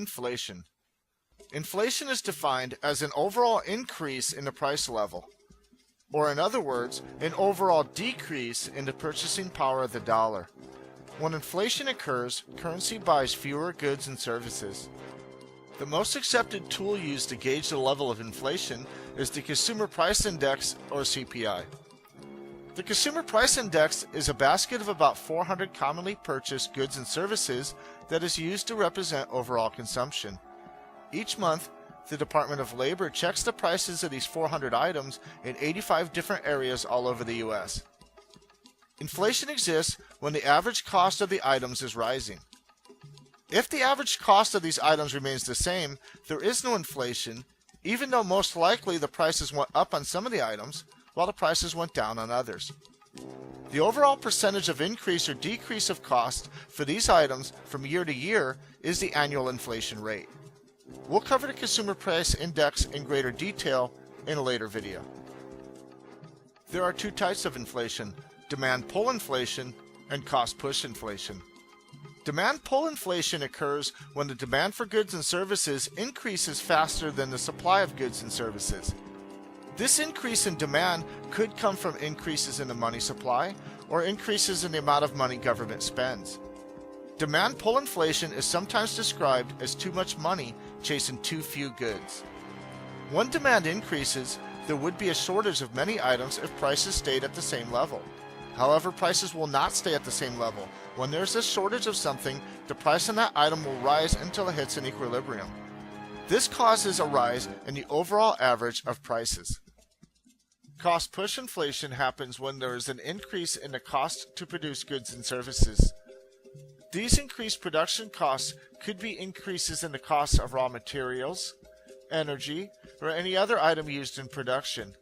Inflation. Inflation is defined as an overall increase in the price level, or in other words, an overall decrease in the purchasing power of the dollar. When inflation occurs, currency buys fewer goods and services. The most accepted tool used to gauge the level of inflation is the Consumer Price Index, or CPI. The Consumer Price Index is a basket of about 400 commonly purchased goods and services that is used to represent overall consumption. Each month, the Department of Labor checks the prices of these 400 items in 85 different areas all over the U.S. Inflation exists when the average cost of the items is rising. If the average cost of these items remains the same, there is no inflation, even though most likely the prices went up on some of the items, while the prices went down on others. The overall percentage of increase or decrease of cost for these items from year to year is the annual inflation rate. We'll cover the Consumer Price Index in greater detail in a later video. There are two types of inflation: demand pull inflation and cost push inflation. Demand pull inflation occurs when the demand for goods and services increases faster than the supply of goods and services. This increase in demand could come from increases in the money supply or increases in the amount of money government spends. Demand pull inflation is sometimes described as too much money chasing too few goods. When demand increases, there would be a shortage of many items if prices stayed at the same level. However, prices will not stay at the same level. When there's a shortage of something, the price on that item will rise until it hits an equilibrium. This causes a rise in the overall average of prices. Cost push inflation happens when there is an increase in the cost to produce goods and services. These increased production costs could be increases in the cost of raw materials, energy, or any other item used in production.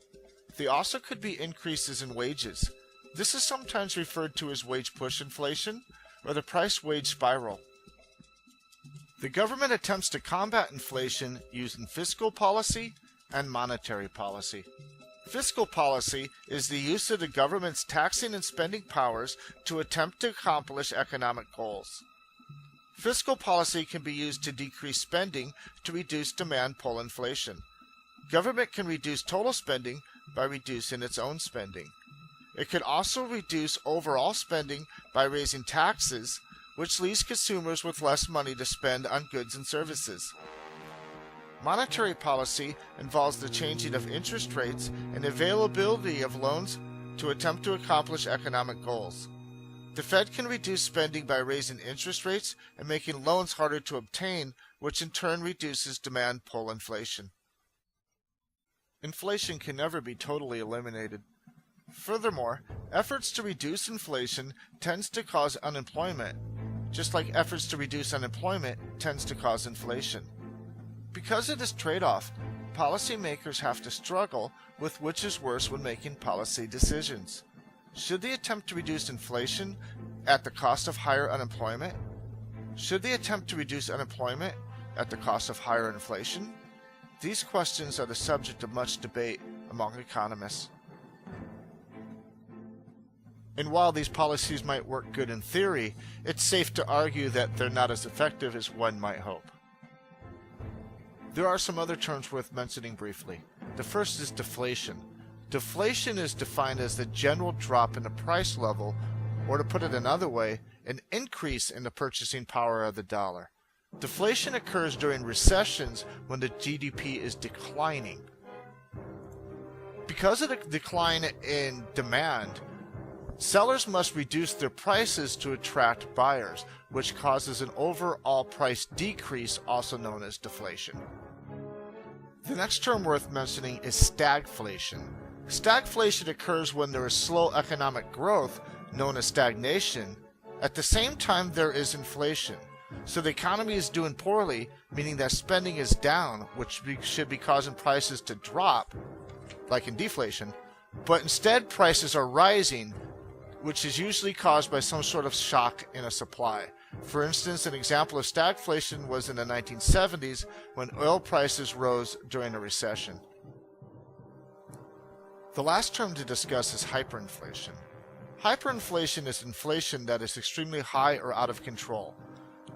They also could be increases in wages. This is sometimes referred to as wage push inflation or the price-wage spiral. The government attempts to combat inflation using fiscal policy and monetary policy. Fiscal policy is the use of the government's taxing and spending powers to attempt to accomplish economic goals. Fiscal policy can be used to decrease spending to reduce demand pull inflation. Government can reduce total spending by reducing its own spending. It can also reduce overall spending by raising taxes, which leaves consumers with less money to spend on goods and services. Monetary policy involves the changing of interest rates and availability of loans to attempt to accomplish economic goals. The Fed can reduce spending by raising interest rates and making loans harder to obtain, which in turn reduces demand pull inflation. Inflation can never be totally eliminated. Furthermore, efforts to reduce inflation tends to cause unemployment, just like efforts to reduce unemployment tends to cause inflation. Because of this trade-off, policymakers have to struggle with which is worse when making policy decisions. Should they attempt to reduce inflation at the cost of higher unemployment? Should they attempt to reduce unemployment at the cost of higher inflation? These questions are the subject of much debate among economists. And while these policies might work good in theory, it's safe to argue that they're not as effective as one might hope. There are some other terms worth mentioning briefly. The first is deflation. Deflation is defined as the general drop in the price level, or to put it another way, an increase in the purchasing power of the dollar. Deflation occurs during recessions when the GDP is declining. Because of the decline in demand, sellers must reduce their prices to attract buyers, which causes an overall price decrease, also known as deflation. The next term worth mentioning is stagflation. Stagflation occurs when there is slow economic growth, known as stagnation. At the same time, there is inflation. So the economy is doing poorly, meaning that spending is down, which should be causing prices to drop, like in deflation. But instead, prices are rising, which is usually caused by some sort of shock in a supply. For instance, an example of stagflation was in the 1970s when oil prices rose during a recession. The last term to discuss is hyperinflation. Hyperinflation is inflation that is extremely high or out of control.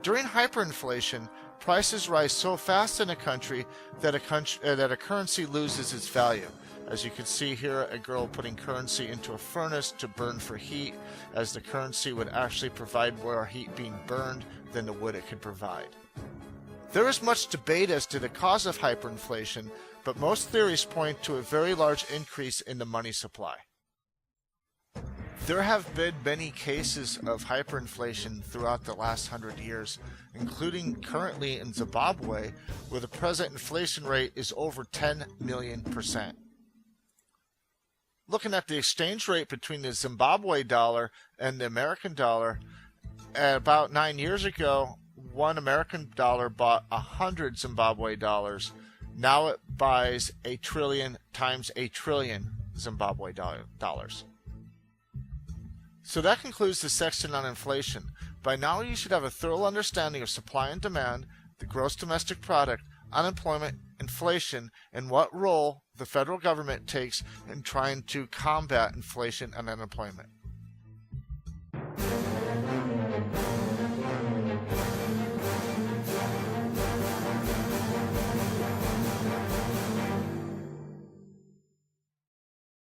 During hyperinflation, prices rise so fast in a country that a currency loses its value. As you can see here, a girl putting currency into a furnace to burn for heat, as the currency would actually provide more heat being burned than the wood it could provide. There is much debate as to the cause of hyperinflation, but most theories point to a very large increase in the money supply. There have been many cases of hyperinflation throughout the last 100 years, including currently in Zimbabwe, where the present inflation rate is over 10 million%. Looking at the exchange rate between the Zimbabwe dollar and the American dollar, about 9 years ago, one American dollar bought 100 Zimbabwe dollars. Now it buys 1 trillion times 1 trillion Zimbabwe dollars. So that concludes the section on inflation. By now you should have a thorough understanding of supply and demand, the gross domestic product, unemployment, inflation, and what role the federal government takes in trying to combat inflation and unemployment.